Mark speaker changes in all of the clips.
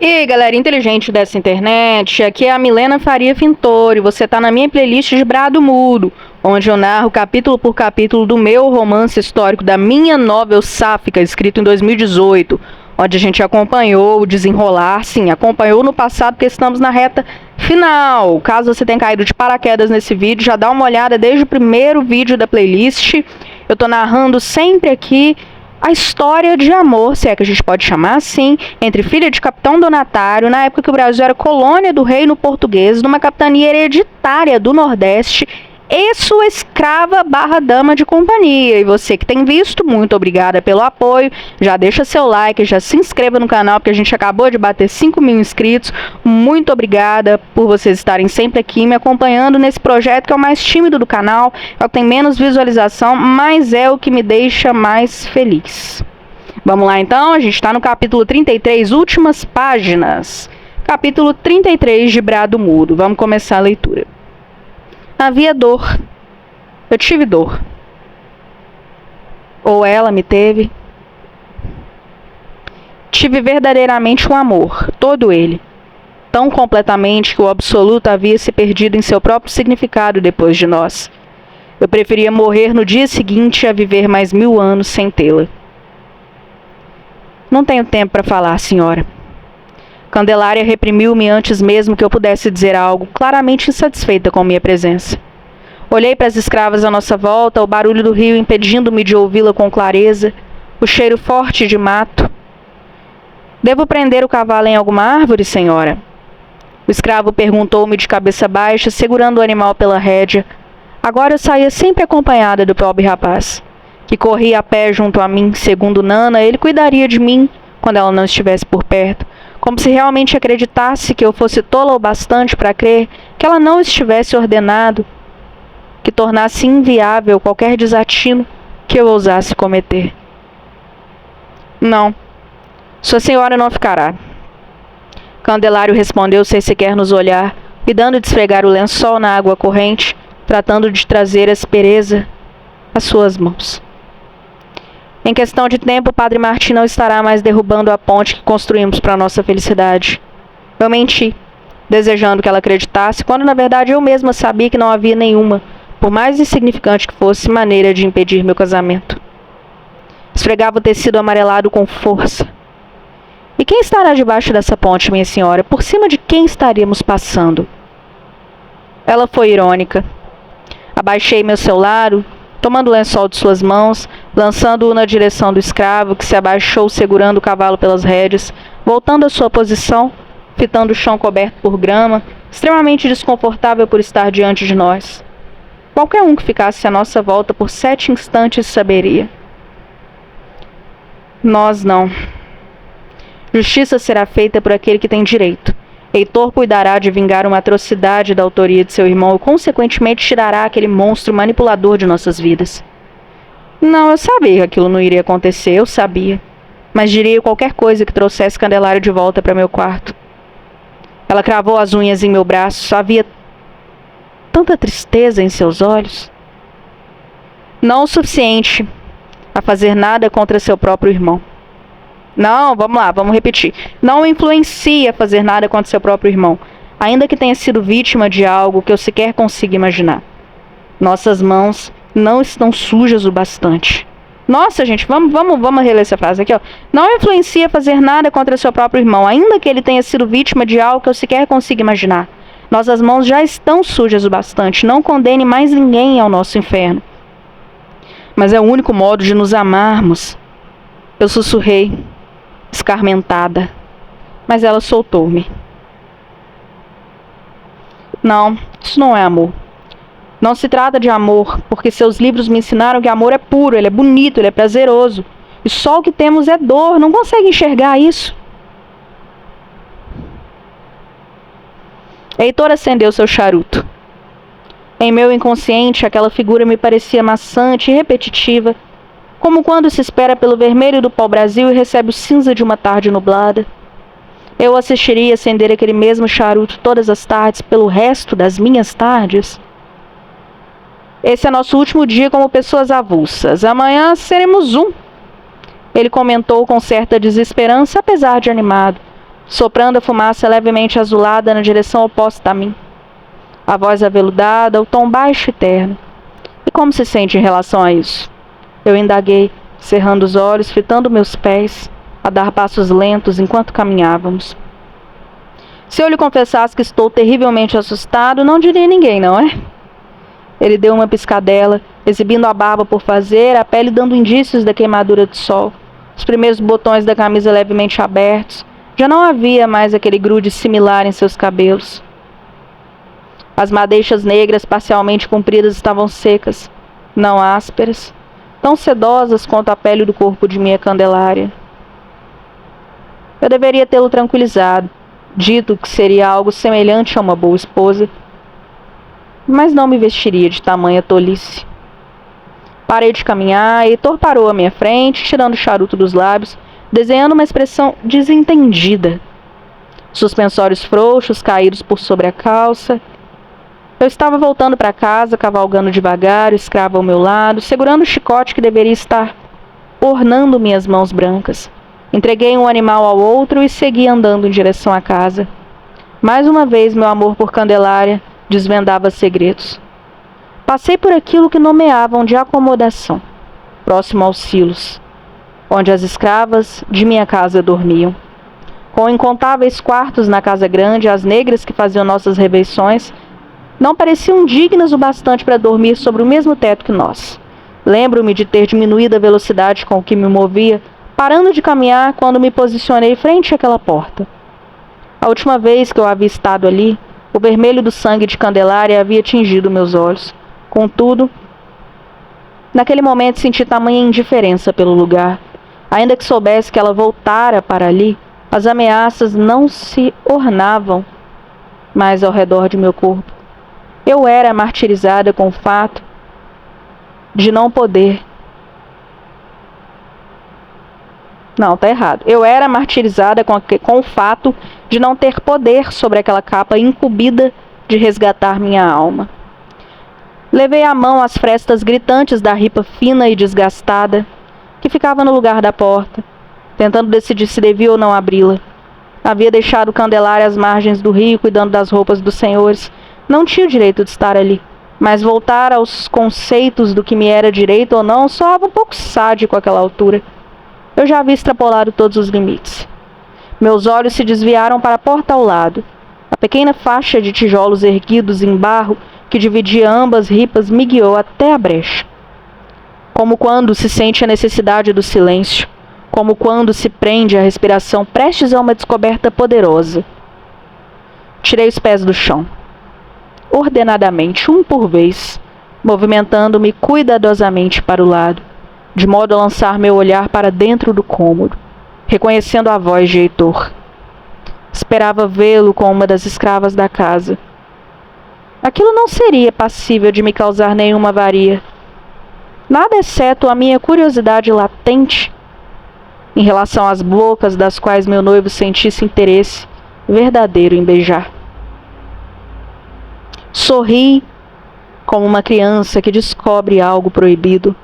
Speaker 1: E aí, galera inteligente dessa internet, aqui é a Milena Faria Fintori, você tá na minha playlist de Brado Mudo, onde eu narro capítulo por capítulo do meu romance histórico, da minha novel sáfica, escrito em 2018, onde a gente acompanhou o desenrolar, sim, acompanhou no passado porque estamos na reta final. Caso você tenha caído de paraquedas nesse vídeo, já dá uma olhada desde o primeiro vídeo da playlist. Eu tô narrando sempre aqui a história de amor, se é que a gente pode chamar assim, entre filha de capitão Donatário, na época que o Brasil era colônia do reino português, numa capitania hereditária do Nordeste, e sua escrava barra dama de companhia. E você que tem visto, muito obrigada pelo apoio, já deixa seu like, já se inscreva no canal, porque a gente acabou de bater 5.000 inscritos, muito obrigada por vocês estarem sempre aqui me acompanhando nesse projeto que é o mais tímido do canal, é o que tem menos visualização, mas é o que me deixa mais feliz. Vamos lá então, a gente está no capítulo 33, últimas páginas, capítulo 33 de Brado Mudo, vamos começar a leitura. Havia dor. Eu tive dor. Ou ela me teve. Tive verdadeiramente um amor, todo ele. Tão completamente que o absoluto havia se perdido em seu próprio significado depois de nós. Eu preferia morrer no dia seguinte a viver mais 1000 anos sem tê-la. Não tenho tempo para falar, senhora. Candelária reprimiu-me antes mesmo que eu pudesse dizer algo, claramente insatisfeita com minha presença. Olhei para as escravas à nossa volta, o barulho do rio impedindo-me de ouvi-la com clareza, o cheiro forte de mato. Devo prender o cavalo em alguma árvore, senhora? O escravo perguntou-me de cabeça baixa, segurando o animal pela rédea. Agora eu saía sempre acompanhada do pobre rapaz, que corria a pé junto a mim. Segundo Nana, ele cuidaria de mim quando ela não estivesse por perto, como se realmente acreditasse que eu fosse tola o bastante para crer que ela não estivesse ordenado, que tornasse inviável qualquer desatino que eu ousasse cometer. Não, sua senhora não ficará. Candelário respondeu sem sequer nos olhar, cuidando de esfregar o lençol na água corrente, tratando de trazer aspereza às suas mãos. Em questão de tempo, o Padre Martim não estará mais derrubando a ponte que construímos para nossa felicidade. Eu menti, desejando que ela acreditasse, quando na verdade eu mesma sabia que não havia nenhuma, por mais insignificante que fosse, maneira de impedir meu casamento. Esfregava o tecido amarelado com força. E quem estará debaixo dessa ponte, minha senhora? Por cima de quem estaríamos passando? Ela foi irônica. Abaixei meu celular, tomando o lençol de suas mãos, lançando-o na direção do escravo, que se abaixou segurando o cavalo pelas rédeas, voltando à sua posição, fitando o chão coberto por grama, extremamente desconfortável por estar diante de nós. Qualquer um que ficasse à nossa volta por 7 instantes saberia. Nós não. Justiça será feita por aquele que tem direito. Heitor cuidará de vingar uma atrocidade da autoria de seu irmão e, consequentemente, tirará aquele monstro manipulador de nossas vidas. Não, eu sabia que aquilo não iria acontecer, eu sabia. Mas diria qualquer coisa que trouxesse Candelário de volta para meu quarto. Ela cravou as unhas em meu braço. Havia tanta tristeza em seus olhos. Não o suficiente a fazer nada contra seu próprio irmão. Não, vamos lá, vamos repetir. Não o influencia a fazer nada contra seu próprio irmão, ainda que tenha sido vítima de algo que eu sequer consigo imaginar. Nossas mãos não estão sujas o bastante. Nossa, gente, vamos reler essa frase aqui, ó. Não influencia a fazer nada contra seu próprio irmão, ainda que ele tenha sido vítima de algo que eu sequer consigo imaginar. Nossas mãos já estão sujas o bastante. Não condene mais ninguém ao nosso inferno. Mas é o único modo de nos amarmos. Eu sussurrei, escarmentada, mas ela soltou-me. Não, isso não é amor. Não se trata de amor, porque seus livros me ensinaram que amor é puro, ele é bonito, ele é prazeroso. E só o que temos é dor, não consegue enxergar isso? Heitor acendeu seu charuto. Em meu inconsciente, aquela figura me parecia maçante e repetitiva, como quando se espera pelo vermelho do pau-brasil e recebe o cinza de uma tarde nublada. Eu assistiria acender aquele mesmo charuto todas as tardes pelo resto das minhas tardes. Esse é nosso último dia como pessoas avulsas. Amanhã seremos um. Ele comentou com certa desesperança, apesar de animado. soprando a fumaça levemente azulada na direção oposta a mim. A voz aveludada, o tom baixo e terno. E como se sente em relação a isso? Eu indaguei, cerrando os olhos, fitando meus pés, a dar passos lentos enquanto caminhávamos. Se eu lhe confessasse que estou terrivelmente assustado, não diria a ninguém, não é? Ele deu uma piscadela, exibindo a barba por fazer, a pele dando indícios da queimadura do sol, os primeiros botões da camisa levemente abertos. Já não havia mais aquele grude similar em seus cabelos. As madeixas negras parcialmente compridas estavam secas, não ásperas, tão sedosas quanto a pele do corpo de minha Candelária. Eu deveria tê-lo tranquilizado, dito que seria algo semelhante a uma boa esposa, mas não me vestiria de tamanha tolice. Parei de caminhar e Heitor parou à minha frente, tirando o charuto dos lábios, desenhando uma expressão desentendida. Suspensórios frouxos caídos por sobre a calça. Eu estava voltando para casa, cavalgando devagar, o escravo ao meu lado, segurando o chicote que deveria estar ornando minhas mãos brancas. Entreguei um animal ao outro e segui andando em direção à casa. Mais uma vez, meu amor por Candelária desvendava segredos. Passei por aquilo que nomeavam de acomodação, próximo aos silos, onde as escravas de minha casa dormiam. Com incontáveis quartos na casa grande, as negras que faziam nossas refeições não pareciam dignas o bastante para dormir sobre o mesmo teto que nós. Lembro-me de ter diminuído a velocidade com que me movia, parando de caminhar quando me posicionei frente àquela porta. A última vez que eu havia estado ali, o vermelho do sangue de Candelária havia tingido meus olhos. Contudo, naquele momento senti tamanha indiferença pelo lugar. Ainda que soubesse que ela voltara para ali, as ameaças não se ornavam mais ao redor de meu corpo. Eu era martirizada com o fato de não poder. Não, tá errado. Eu era martirizada com o fato de não ter poder sobre aquela capa incumbida de resgatar minha alma. Levei a mão às frestas gritantes da ripa fina e desgastada que ficava no lugar da porta, tentando decidir se devia ou não abri-la. Havia deixado Candelária às margens do rio, cuidando das roupas dos senhores. Não tinha o direito de estar ali, mas voltar aos conceitos do que me era direito ou não soava um pouco sádico àquela altura. Eu já havia extrapolado todos os limites. Meus olhos se desviaram para a porta ao lado. A pequena faixa de tijolos erguidos em barro que dividia ambas ripas me guiou até a brecha. Como quando se sente a necessidade do silêncio, como quando se prende a respiração prestes a uma descoberta poderosa. Tirei os pés do chão, ordenadamente, um por vez, movimentando-me cuidadosamente para o lado, de modo a lançar meu olhar para dentro do cômodo, reconhecendo a voz de Heitor. Esperava vê-lo com uma das escravas da casa. Aquilo não seria passível de me causar nenhuma avaria, nada exceto a minha curiosidade latente em relação às bocas das quais meu noivo sentisse interesse verdadeiro em beijar. Sorri como uma criança que descobre algo proibido,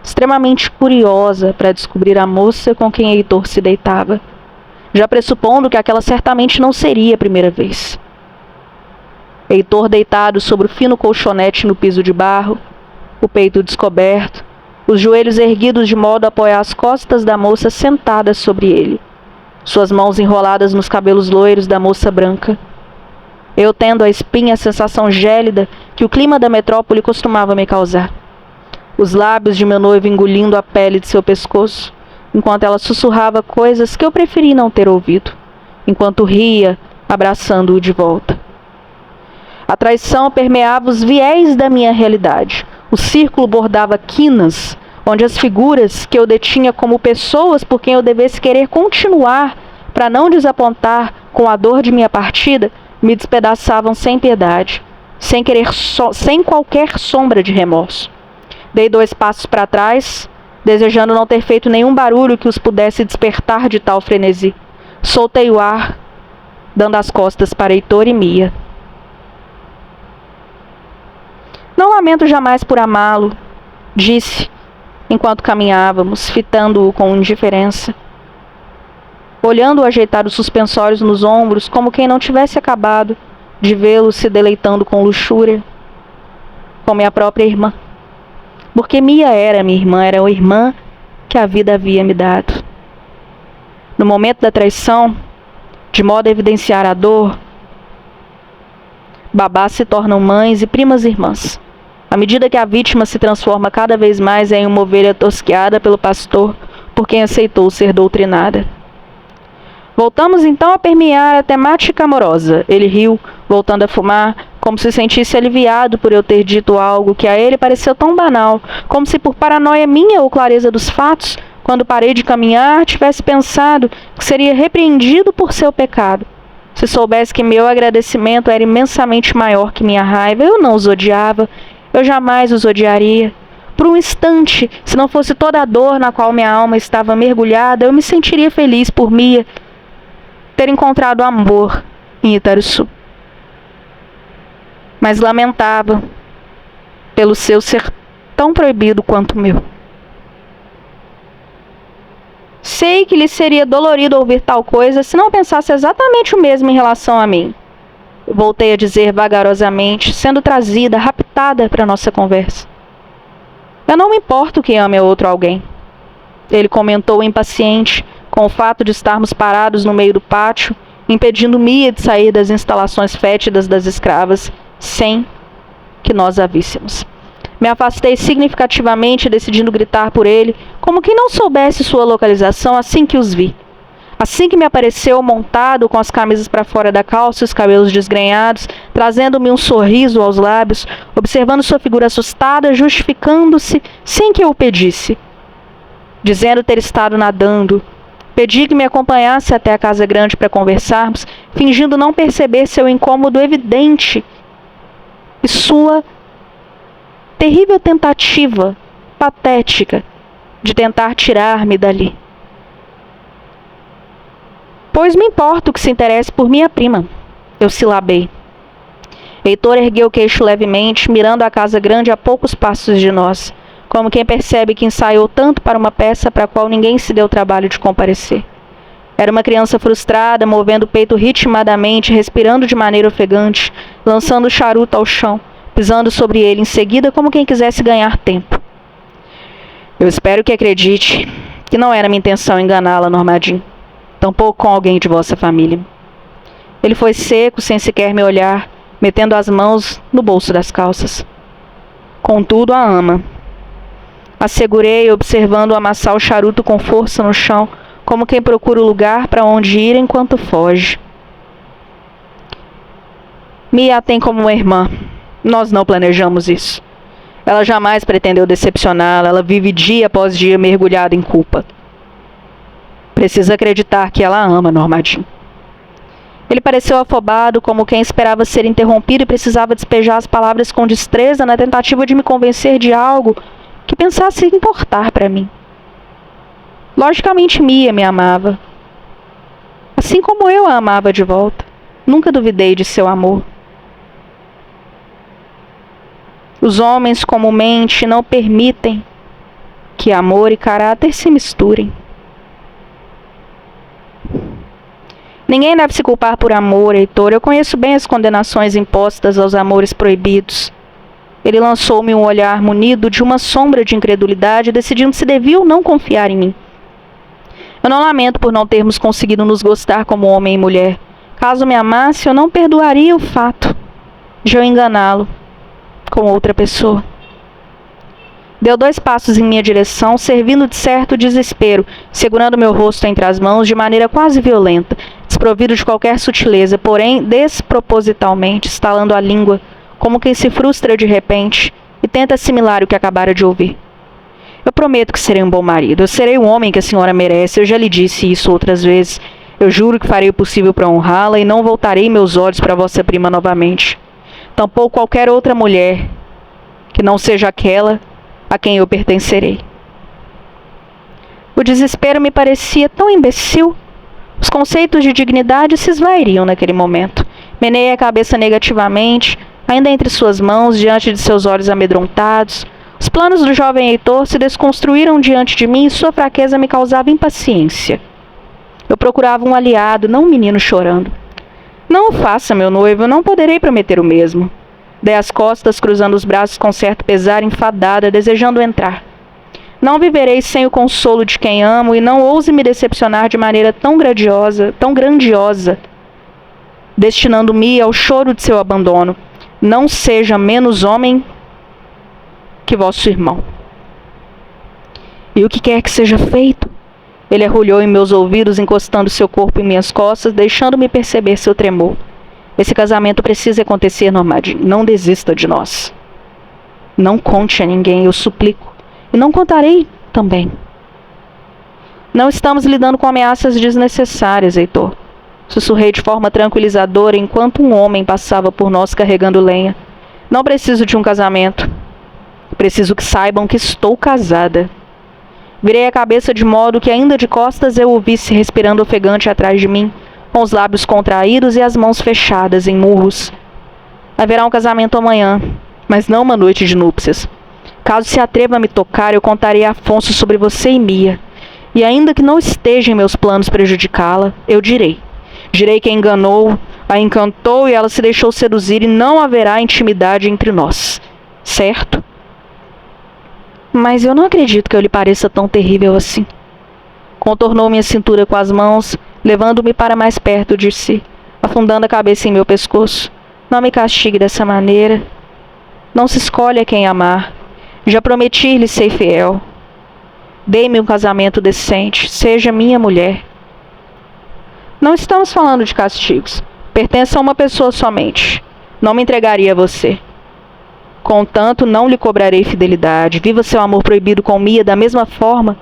Speaker 1: extremamente curiosa para descobrir a moça com quem Heitor se deitava, já pressupondo que aquela certamente não seria a primeira vez. Heitor deitado sobre o fino colchonete no piso de barro, o peito descoberto, os joelhos erguidos de modo a apoiar as costas da moça sentada sobre ele, suas mãos enroladas nos cabelos loiros da moça branca. Eu tendo à espinha a sensação gélida que o clima da metrópole costumava me causar. Os lábios de meu noivo engolindo a pele de seu pescoço, enquanto ela sussurrava coisas que eu preferi não ter ouvido, enquanto ria, abraçando-o de volta. A traição permeava os viés da minha realidade. O círculo bordava quinas, onde as figuras que eu detinha como pessoas por quem eu devesse querer continuar para não desapontar com a dor de minha partida, me despedaçavam sem piedade, sem qualquer sombra de remorso. Dei 2 passos para trás, desejando não ter feito nenhum barulho que os pudesse despertar de tal frenesi. Soltei o ar, dando as costas para Heitor e Mia. Não lamento jamais por amá-lo, disse, enquanto caminhávamos, fitando-o com indiferença. olhando-o ajeitar os suspensórios nos ombros, como quem não tivesse acabado de vê-lo se deleitando com luxúria, com minha própria irmã. Porque Mia era minha irmã, era a irmã que a vida havia me dado. No momento da traição, de modo a evidenciar a dor, babás se tornam mães e primas irmãs. À medida que a vítima se transforma cada vez mais em uma ovelha tosqueada pelo pastor, por quem aceitou ser doutrinada. Voltamos então a permear a temática amorosa. Ele riu, voltando a fumar, como se sentisse aliviado por eu ter dito algo que a ele pareceu tão banal, como se por paranoia minha ou clareza dos fatos, quando parei de caminhar, tivesse pensado que seria repreendido por seu pecado. Se soubesse que meu agradecimento era imensamente maior que minha raiva, eu não os odiava, eu jamais os odiaria. Por um instante, se não fosse toda a dor na qual minha alma estava mergulhada, eu me sentiria feliz por Mia ter encontrado amor em Itaruçu. Mas lamentava pelo seu ser tão proibido quanto o meu. Sei que lhe seria dolorido ouvir tal coisa se não pensasse exatamente o mesmo em relação a mim. Voltei a dizer vagarosamente, sendo trazida, raptada para nossa conversa. Eu não me importo que ame outro alguém. Ele comentou impaciente, com o fato de estarmos parados no meio do pátio, impedindo Mia de sair das instalações fétidas das escravas, sem que nós a víssemos. Me afastei significativamente, decidindo gritar por ele, como quem não soubesse sua localização assim que os vi. Assim que me apareceu montado, com as camisas para fora da calça e os cabelos desgrenhados, trazendo-me um sorriso aos lábios, observando sua figura assustada, justificando-se sem que eu o pedisse, dizendo ter estado nadando. Pedi que me acompanhasse até a casa grande para conversarmos, fingindo não perceber seu incômodo evidente e sua terrível tentativa, patética, de tentar tirar-me dali. Pois me importo que se interesse por minha prima, eu silabei. Heitor ergueu o queixo levemente, mirando a casa grande a poucos passos de nós, como quem percebe que ensaiou tanto para uma peça para a qual ninguém se deu o trabalho de comparecer. Era uma criança frustrada, movendo o peito ritmadamente, respirando de maneira ofegante, lançando o charuto ao chão, pisando sobre ele em seguida como quem quisesse ganhar tempo. Eu espero que acredite que não era minha intenção enganá-la, Normadin, tampouco com alguém de vossa família. Ele foi seco, sem sequer me olhar, metendo as mãos no bolso das calças. Contudo, a ama. Assegurei, observando-o amassar o charuto com força no chão, como quem procura o lugar para onde ir enquanto foge. Mia a tem como uma irmã. Nós não planejamos isso. Ela jamais pretendeu decepcioná-la. Ela vive dia após dia mergulhada em culpa. Precisa acreditar que ela ama Normadin. Ele pareceu afobado, como quem esperava ser interrompido e precisava despejar as palavras com destreza na tentativa de me convencer de algo que pensasse importar para mim. Logicamente Mia me amava, assim como eu a amava de volta. Nunca duvidei de seu amor. Os homens comumente não permitem que amor e caráter se misturem. Ninguém deve se culpar por amor, Heitor. Eu conheço bem as condenações impostas aos amores proibidos. Ele lançou-me um olhar munido de uma sombra de incredulidade, decidindo se devia ou não confiar em mim. Eu não lamento por não termos conseguido nos gostar como homem e mulher. Caso me amasse, eu não perdoaria o fato de eu enganá-lo com outra pessoa. Deu 2 passos em minha direção, servindo de certo desespero, segurando meu rosto entre as mãos de maneira quase violenta, desprovido de qualquer sutileza, porém despropositalmente, estalando a língua, como quem se frustra de repente e tenta assimilar o que acabara de ouvir. Eu prometo que serei um bom marido. Eu serei o homem que a senhora merece. Eu já lhe disse isso outras vezes. Eu juro que farei o possível para honrá-la e não voltarei meus olhos para vossa prima novamente. Tampouco qualquer outra mulher que não seja aquela a quem eu pertencerei. O desespero me parecia tão imbecil. Os conceitos de dignidade se esvairiam naquele momento. Meneei a cabeça negativamente, ainda entre suas mãos, diante de seus olhos amedrontados. Os planos do jovem Heitor se desconstruíram diante de mim e sua fraqueza me causava impaciência. Eu procurava um aliado, não um menino chorando. Não o faça, meu noivo, eu não poderei prometer o mesmo. Dei as costas, cruzando os braços com certo pesar, enfadada, desejando entrar. Não viverei sem o consolo de quem amo e não ouse me decepcionar de maneira tão grandiosa, destinando-me ao choro de seu abandono. Não seja menos homem que vosso irmão. E o que quer que seja feito? Ele arrulhou em meus ouvidos, encostando seu corpo em minhas costas, deixando-me perceber seu tremor. Esse casamento precisa acontecer, Normandy. Não desista de nós. Não conte a ninguém, eu suplico. E não contarei também. Não estamos lidando com ameaças desnecessárias, Heitor. Sussurrei de forma tranquilizadora enquanto um homem passava por nós carregando lenha. Não preciso de um casamento. Preciso que saibam que estou casada. Virei a cabeça de modo que ainda de costas eu o visse respirando ofegante atrás de mim, com os lábios contraídos e as mãos fechadas em murros. Haverá um casamento amanhã, mas não uma noite de núpcias. Caso se atreva a me tocar, eu contarei a Afonso sobre você e Mia. E ainda que não esteja em meus planos prejudicá-la, eu direi. Direi que a enganou, a encantou e ela se deixou seduzir e não haverá intimidade entre nós. Certo? Mas eu não acredito que eu lhe pareça tão terrível assim. Contornou minha cintura com as mãos, levando-me para mais perto de si, afundando a cabeça em meu pescoço. Não me castigue dessa maneira. Não se escolhe a quem amar. Já prometi lhe ser fiel. Dê-me um casamento decente. Seja minha mulher. Não estamos falando de castigos. Pertence a uma pessoa somente. Não me entregaria a você. Contanto, não lhe cobrarei fidelidade. Viva seu amor proibido com Mia da mesma forma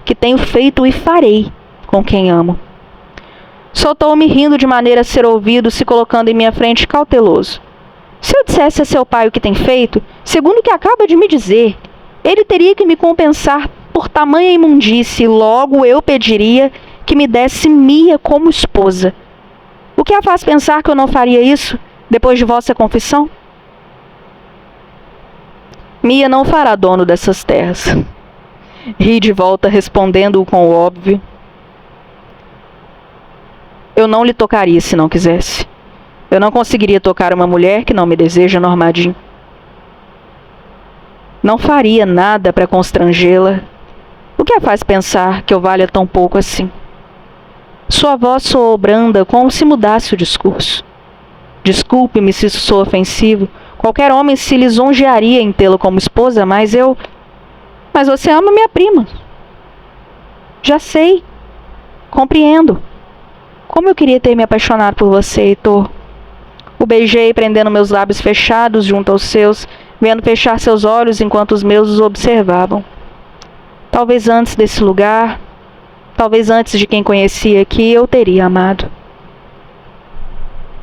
Speaker 1: que tenho feito e farei com quem amo. Soltou-me rindo de maneira a ser ouvido, se colocando em minha frente cauteloso. Se eu dissesse a seu pai o que tem feito, segundo o que acaba de me dizer, ele teria que me compensar por tamanha imundície e logo eu pediria que me desse Mia como esposa. O que a faz pensar que eu não faria isso depois de vossa confissão? Mia não fará dono dessas terras. Ri de volta, respondendo-o com o óbvio. Eu não lhe tocaria se não quisesse. Eu não conseguiria tocar uma mulher que não me deseja, Normandy. Não faria nada para constrangê-la. O que a faz pensar que eu valha tão pouco assim? Sua voz soou branda, como se mudasse o discurso. Desculpe-me se isso sou ofensivo. Qualquer homem se lisonjearia em tê-la como esposa, mas você ama minha prima. Já sei. Compreendo. Como eu queria ter me apaixonado por você, Heitor. O beijei, prendendo meus lábios fechados junto aos seus, vendo fechar seus olhos enquanto os meus os observavam. Talvez antes desse lugar, talvez antes de quem conhecia aqui, eu teria amado.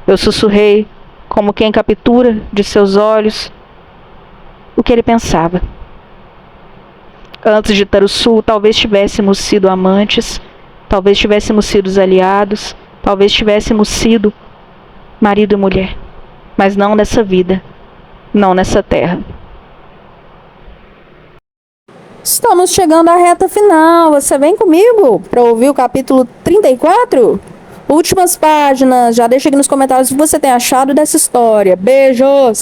Speaker 1: Eu sussurrei, como quem captura de seus olhos o que ele pensava. Antes de Taruçu, talvez tivéssemos sido amantes, talvez tivéssemos sido aliados, talvez tivéssemos sido marido e mulher, mas não nessa vida, não nessa terra.
Speaker 2: Estamos chegando à reta final. Você vem comigo para ouvir o capítulo 34? Últimas páginas. Já deixa aqui nos comentários o que você tem achado dessa história. Beijos!